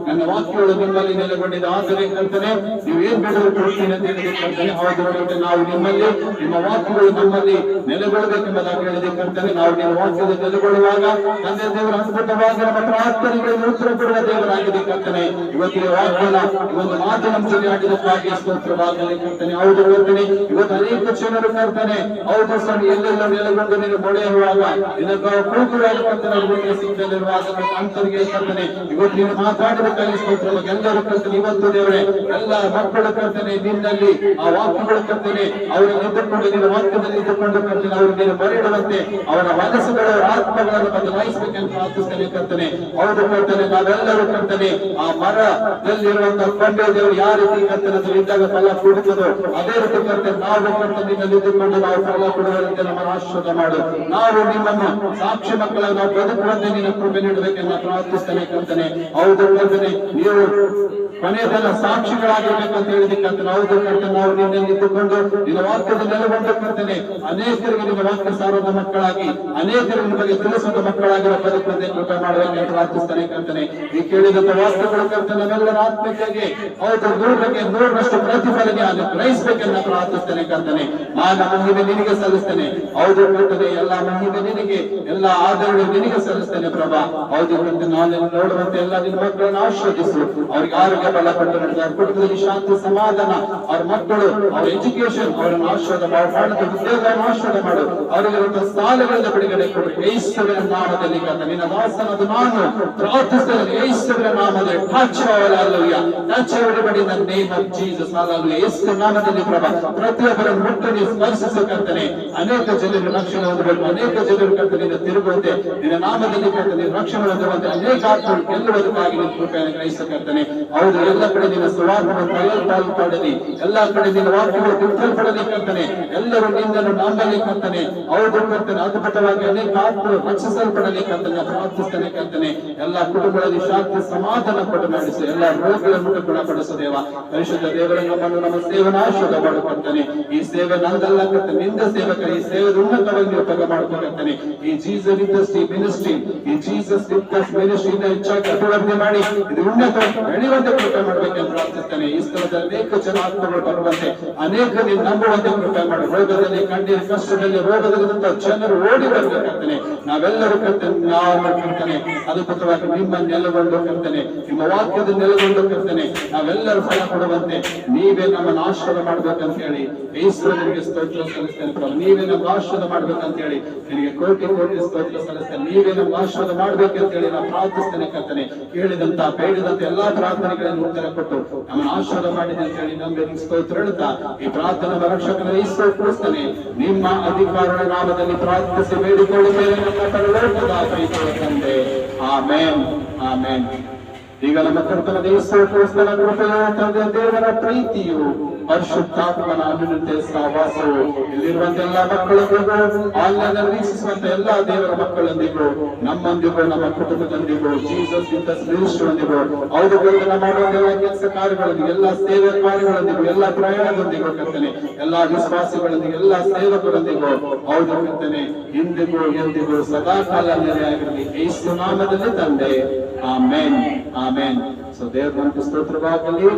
ನನ್ನ ವಾಕ್ಯಗಳು ನಿಮ್ಮಲ್ಲಿ ನೆಲೆಗೊಂಡಿದೆ. ಆದರೆ ಕರ್ತನೆ, ನೀವು ಏನ್ ಬೇಕಾದ್ರೂ ಕೊಡ್ತೀನಿ ಅಂತ ಹೇಳಿದೆ ಕರ್ತನೆ. ಹೌದು, ನಾವು ನಿಮ್ಮಲ್ಲಿ, ನಿಮ್ಮ ವಾಕ್ಯಗಳು ನಮ್ಮಲ್ಲಿ ನೆಲೆಗೊಳ್ಳಬೇಕೆಂಬುದಾಗಿ ಹೇಳಿದೆ ಕರ್ತನೆ. ನಾವು ನಿಮ್ಮ ವಾಕ್ಯದಲ್ಲಿ ನೆಲೆಗೊಳ್ಳುವಾಗ ತಂದೆ ದೇವರ ಅದ್ಭುತವಾಗಿ ನಮ್ಮ ಪ್ರಾರ್ಥನೆಗಳಿಗೆ ಉತ್ತರ ಕೊಡುವ ದೇವರಾಗಿದೆ ಕರ್ತನೆ. ಇವತ್ತಿನ ವಾಕ್ಯನ ಈ ಒಂದು ಮಾತು ನಮ್ಮ ಜೊತೆ ಆಡಿದಕ್ಕಾಗಿ ಸ್ತೋತ್ರವಾಗಲಿ ಕರ್ತನೆ. ಹೌದು ಕರ್ತನೆ, ಇವತ್ತು ಅನೇಕ ಜನರು ಕರ್ತನೆ ಹೌದು ಸ್ವಾಮಿ ಎಲ್ಲೆಲ್ಲ ನೆಲೆಗೊಂಡು ನೀನು ಮೊಳೆಯುವಾಗ ನಿನಗೆ ಕೂಗುವಾಗ ಕರ್ತನೆ ಅವರಿಗೆ ಸಿಕ್ಕಲಿರುವಾಗ ಅಂತರಿಗೆ ಕರ್ತನೆ ಇವತ್ತು ನೀನು ಮಾತಾಡಬೇಕಾಗಿ ಸ್ತೋತ್ರವಾಗಿ ಎಲ್ಲರೂ ಕರ್ತನೆ. ಇವತ್ತು ದೇವರೇ ಎಲ್ಲ ಮಕ್ಕಳು ಕರ್ತನೆ ನಿನ್ನಲ್ಲಿ ಆ ವಾಕ್ಯಗಳು ಕರ್ತನೆ ಅವರನ್ನು ಇದ್ದುಕೊಂಡು ನಿನ್ನ ವಾಕ್ಯದಲ್ಲಿ ಇದ್ದುಕೊಂಡು ಕರ್ತನೆ ಅವರು ನೀನು ಮರೆಯಿಡುವಂತೆ ಅವರ ಮನಸ್ಸುಗಳ ಆತ್ಮಗಳನ್ನು ಬದಲಾಯಿಸಬೇಕೆಂದು ಪ್ರಾರ್ಥಿಸ್ತೇನೆ ಕರ್ತನೆ. ಹೌದು ಕರ್ತನೆ, ನಾವೆಲ್ಲರೂ ಕರ್ತನೆ ಆ ಮರದಲ್ಲಿರುವಂತಹ ಕೊಂಡೆ ದೇವರು ಯಾವ ರೀತಿ ಕರ್ತನೆ ಇದ್ದಾಗ ಫಲ ಕೊಡುತ್ತದೋ ಅದೇ ರೀತಿ ಕರ್ತನೆ ನಾವು ಕರ್ತನೆ ನಿನ್ನಲ್ಲಿ ಇದ್ದುಕೊಂಡು ನಾವು ಫಲ ಕೊಡುವಂತೆ ನಮ್ಮನ್ನು ಆಶೀರ್ವಾದ ಮಾಡು. ನಾವು ನಿಮ್ಮನ್ನು ಸಾಕ್ಷಿ ಮಕ್ಕಳನ್ನು ನಾವು ಬದುಕುವಂತೆ ನಿನ್ನ ಕೃಪೆ ನೀಡಬೇಕೆಂದು ಪ್ರಾರ್ಥಿಸ್ತೇನೆ ಕರ್ತನೆ. ಹೌದು ಕರ್ತನೆ, ನೀವು ಕೊನೆಯದೆಲ್ಲ ಸಾಕ್ಷಿಗಳಾಗಿರ್ಬೇಕಂತ ಹೇಳಿದಕ್ಕಂತ ಹೌದು ಕರ್ತನೆ ನಾವು ನಿನ್ನಲ್ಲಿ ಇದ್ದುಕೊಂಡು ನಿನ್ನ ವಾಕ್ಯದ ನೆಲೆಗೊಂಡು ಕರ್ತನೆ ಅನೇಕರಿಗೆ ನಿನ್ನ ವಾಕ್ಯ ಸಾರುವ ಮಕ್ಕಳಾಗಿ ಅನೇಕರಿಗೆ ನಿಮಗೆ ತಿಳಿಸುವ ಮಕ್ಕಳಾಗಿರೋ ಬದುಕುವಂತೆ ಕೃಪೆ ಮಾಡಬೇಕೆಂದು ಪ್ರಾರ್ಥಿಸ್ತೇನೆ ಕರ್ತನೆ. ಈ ಕೇಳಿದಂತ ವಾಕ್ಯಗಳು ಕರ್ತನೆ ನಮ್ಮೆಲ್ಲರ ಆತ್ಮಕ್ಕೆ ಹೌದು 100% ಪ್ರತಿಫಲನೆ ಅದು ಗ್ರಹಿಸಬೇಕೆಂದು ಪ್ರಾರ್ಥಿಸ್ತೇನೆ ಕರ್ತನೆ. ನಾನು ಮಹಿಮೆ ನಿನಗೆ ಸಲ್ಲಿಸ್ತೇನೆ. ಹೌದು ಕರ್ತನೆ, ಎಲ್ಲ ಮಹಿಮೆ ನಿನಗೆ, ಎಲ್ಲ ಆದರಣೆ ನಿನಗೆ ಸಲ್ಲಿಸ್ತೇನೆ ಪ್ರಭಾ. ಹೌದು ಕರ್ತನೆ, ನಾನು ನೋಡುವಂತೆ ಎಲ್ಲ ನಿನ್ನ ಮಕ್ಕಳನ್ನು ಆಶೀರ್ವದಿಸು. ಅವ್ರಿಗೆ ಆರೋಗ್ಯ ಬಲ ಕೊಟ್ಟು ನಡೆದ ಕುಟುಂಬದಲ್ಲಿ ಶಾಂತಿ ಸಮಾಧಾನ, ಅವ್ರ ಮಕ್ಕಳು ಅವ್ರ ಎಜುಕೇಶನ್ ಅವರನ್ನು ಆಶೀರ್ವಾದ ಮಾಡುವಂತ ಉದ್ಯೋಗವನ್ನು ಆಶೀರ್ವಾದ ಮಾಡು. ಅವರಿಗೆ ಸಾಲಗಳಿಂದ ಬಿಡುಗಡೆ ಕೊಡು ಯೇಸುವಿನ ನಾಮದಲ್ಲಿ ಕರ್ತನೆ. ನಿನ್ನ ದಾಸನದು ನಾನು ಪ್ರಾರ್ಥಿಸ್ತೇನೆ ಯೇಸುವಿನ ನಾಮದಲ್ಲಿ. Touch everybody in the name of Jesus. Hallelujah. ಯೇಸುವಿನ ನಾಮದಲ್ಲಿ ಪ್ರಭಾ ಪ್ರತಿಯೊಬ್ಬರನ್ನು ಮುಟ್ಟನಿ ಸ್ಪರ್ಶಿಸು ಕರ್ತನೆ. ಅನೇಕ ಜನರು ರಕ್ಷಣೆ ಹೊಂದಬೇಕು, ಅನೇಕ ಜನರು ಕರ್ತನೆ ತಿರುಗುವಂತೆ ನಿನ್ನ ನಾಮದಲ್ಲಿ ಕರ್ತನೆ ರಕ್ಷಣೆ ಹೊಂದುವಂತೆ ಅನೇಕ ಆತ್ಮಗಳು ಗೆಲ್ಲುವುದಕ್ಕಾಗಿ ನಿನ್ನ ಕೃಪೆಯನ್ನು ಗ್ರಹಿಸು ಕರ್ತನೆ. ಹೌದು, ಎಲ್ಲ ಕಡೆ ನಿನ್ನ ಸುವಾರ್ತೆಯನ್ನು ಪಾಲ್ಪಡಲಿ, ಎಲ್ಲಾ ಕಡೆ ನಿನ್ನ ವಾಕ್ಯಗಳು ತಿಳ್ಕೊಳ್ಪಡಲಿ ಕರ್ತನೆ. ಎಲ್ಲರೂ ನಿನ್ನನ್ನು ನಂಬಲಿ ಕರ್ತನೆ. ಹೌದು ಕರ್ತನೆ, ಅದ್ಭುತವಾಗಿ ಅನೇಕ ಆತ್ಮಗಳು ರಕ್ಷಿಸಲ್ಪಡಲಿ ಕರ್ತನೆ ಪ್ರಾರ್ಥಿಸ್ತೇನೆ ಕರ್ತನೆ. ಎಲ್ಲ ಕುಟುಂಬಗಳಲ್ಲಿ ಶಾಂತಿ ಸಮಾಧಾನ ಕೊಟ್ಟು ಮಾಡಿಸು, ಎಲ್ಲ ರೋಗಗಳನ್ನು ಗುಣಪಡಿಸು ದೇವ. ಪರಿಶುದ್ಧ ದೇವರ ನಮ್ಮನ್ನು ನಮ್ಮ ಸೇವನ ಆಶೀರ್ವಾದ ಮಾಡುತ್ತೇನೆ. ಈ ಸೇವೆ ನಂದಲ್ಲ ಕರ್ತನೆ, ನಿಂದ ಸೇವಕ. ಈ ಸೇವೆ ಉನ್ನತವಾಗಿ ಉಪಯೋಗ ಮಾಡ್ಕೊಳ್ತೇನೆ. ಈ ಜೀಸಸ್ ಇಂಡಸ್ಟ್ರಿ ಮಿನಿಸ್ಟ್ರಿ, ಈ ಜೀಸಸ್ ಮಿನಿಸ್ಟ್ರಿ ಹೆಚ್ಚಾಗಿ ಅಭಿವೃದ್ಧಿ ಮಾಡಿ ಇದು ಉನ್ನತ ಬೆಳೆಯುವಂತೆ ಕೃಪೆ ಮಾಡಬೇಕೆಂದು ಪ್ರಾರ್ಥಿಸ್ತೇನೆ. ಈ ಸ್ಥಳದಲ್ಲಿ ಅನೇಕ ಜನ ಆತ್ಮಗಳು ಬರುವಂತೆ, ಅನೇಕ ನೀವು ನಂಬುವಂತೆ ಕೃಪೆ ಮಾಡಿ. ರೋಗದಲ್ಲಿ ಕಣ್ಣೀರ ಕಷ್ಟದಲ್ಲಿ ರೋಗದಲ್ಲಿದ್ದಂತ ಜನರು ಓಡಿ ಬರ್ಬೇಕಂತಾನೆ. ನಾವೆಲ್ಲರೂ ಕರ್ತನೆ ನಾವು ಕರ್ತನೆ ಅದ್ಭುತವಾಗಿ ನಿಮ್ಮ ನೆಲೆಗೊಂಡು ಕರ್ತನೆ, ನಿಮ್ಮ ವಾಕ್ಯದ ನೆಲೆಗೊಂಡು ಕರ್ತನೆ ನಾವೆಲ್ಲರೂ ಫಲ ಕೊಡುವಂತೆ ನೀವೇ ನಮ್ಮನ್ನು ಆಶೀರ್ವಾದ ಮಾಡ್ಬೇಕಂತ ಹೇಳಿ ಯೇಸುವಿಗೆ ಸ್ತೋತ್ರ ಸಲ್ಲಿಸ್ತೇನೆ. ನೀವೇ ನಮ್ಗೆ ಆಶೀರ್ವಾದ ಮಾಡ್ಬೇಕಂತ ಹೇಳಿ ನಿನಗೆ ಕೋಟಿ ಕೋಟಿ ಸ್ತೋತ್ರ ಸಲ್ಲಿಸ್ತೇನೆ. ನೀವೇ ನಮ್ಗೆ ಆಶೀರ್ವಾದ ಮಾಡ್ಬೇಕಂತ ಹೇಳಿ ನಾವು ಪ್ರಾರ್ಥಿಸ್ತೇನೆ ಕರ್ತನೆ. ಕೇಳಿದಂತ ಬೇಡಿದಂತ ಎಲ್ಲಾ ಪ್ರಾರ್ಥನೆಗಳನ್ನು ಉತ್ತರ ಕೊಟ್ಟು ನಮ್ಮನ್ನು ಆಶೀರ್ವಾದ ಮಾಡಿದೆ ಅಂತ ಹೇಳಿ ನಮ್ಗೆ ಸ್ತೋತ್ರ ಹೇಳ್ತಾ ಈ ಪ್ರಾರ್ಥನೆ ರಕ್ಷಕನ ಯೇಸು ಕ್ರಿಸ್ತನೇ ನಿಮ್ಮ ಅಧಿಕಾರದ ನಾಮದಲ್ಲಿ ಪ್ರಾರ್ಥಿಸಿ ಬೇಡಿಕೊಳ್ಳುತ್ತೇನೆ ನಮ್ಮ ಪರಲೋಕದ ಪ್ರೀತಿಯ ತಂದೆ. Amen, amen. ಈಗ ನಮ್ಮ ಕರ್ತನ ಯೇಸು ಕ್ರಿಸ್ತನ ಕೃಪೆಯು, ತಂದೆ ದೇವರ ಪ್ರೀತಿಯು, ಪರಿಶುದ್ಧಾತ್ಮನ ಅನುಮತಿ ಸಹವಾಸವು ಇಲ್ಲಿರುವಂತ ಎಲ್ಲಾ ಮಕ್ಕಳೊಂದಿಗೂ ಆನ್ಲೈನ್ ವೀಕ್ಷಿಸುವಂತ ಎಲ್ಲಾ ದೇವರ ಮಕ್ಕಳೊಂದಿಗೂ ನಮ್ಮೊಂದಿಗೂ ನಮ್ಮ ಕುಟುಂಬದೊಂದಿಗೂ ಜೀಸಸ್ ಮಿನಿಸ್ಟ್ರಿಯೊಂದಿಗೂ ಹೌದು ಕರ್ತನೆ ಮಾಡುವಂತ ಎಲ್ಲ ಕೆಲಸ ಕಾರ್ಯಗಳೊಂದಿಗೆ ಎಲ್ಲ ಸೇವೆ ಕಾರ್ಯಗಳೊಂದಿಗೂ ಎಲ್ಲ ಪ್ರಯಾಣದೊಂದಿಗೂ ಕರ್ತನೆ ಎಲ್ಲಾ ವಿಶ್ವಾಸಿಗಳೊಂದಿಗೆ ಎಲ್ಲ ಸೇವಕರೊಂದಿಗೂ ಹೌದು ಕರ್ತನೆ ಇಂದಿಗೂ ಎಂದಿಗೂ ಸದಾ ಕಾಲ ನೆಲೆಯಾಗಿರಲಿ ಯೇಸು ನಾಮದಲ್ಲಿ ತಂದೆ. Amen, amen. ಸೊ ದೇವರ ಸ್ತೋತ್ರವಾಗಲಿ.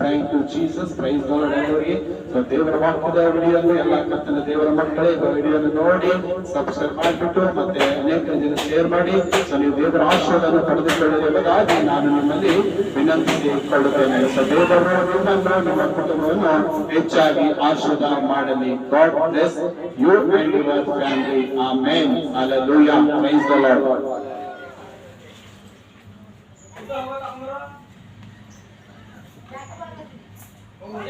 Thank you Jesus. Praise the Lord ಎಲ್ಲರಿಗೆ. ಸೊ ದೇವರ ವಾಕ್ಯದ ವಿಡಿಯೋವನ್ನು ಎಲ್ಲ ಕರ್ತನ ದೇವರ ಮಕ್ಕಳೇ ವಿಡಿಯೋವನ್ನು ನೋಡಿ ಸಬ್ಸ್ಕ್ರೈಬ್ ಮಾಡಿಬಿಟ್ಟು ಮತ್ತೆ ಅನೇಕ ಜನ ಶೇರ್ ಮಾಡಿ. ಸೊ ನೀವು ದೇವರ ಆಶೀರ್ವಾದವನ್ನು ಪಡೆದುಕೊಳ್ಳುವುದಾಗಿ ನಾನು ನಿಮ್ಮಲ್ಲಿ ವಿನಂತಿಸಿಕೊಳ್ಳುತ್ತೇನೆ. ಸೊ ದೇವರು ನಿಮ್ಮನ್ನು ನಿಮ್ಮ ಕುಟುಂಬವನ್ನು ಹೆಚ್ಚಾಗಿ ಆಶೀರ್ವಾದ ಮಾಡಲಿ. God bless you and your family. Amen, hallelujah. Praise the Lord. Ôi,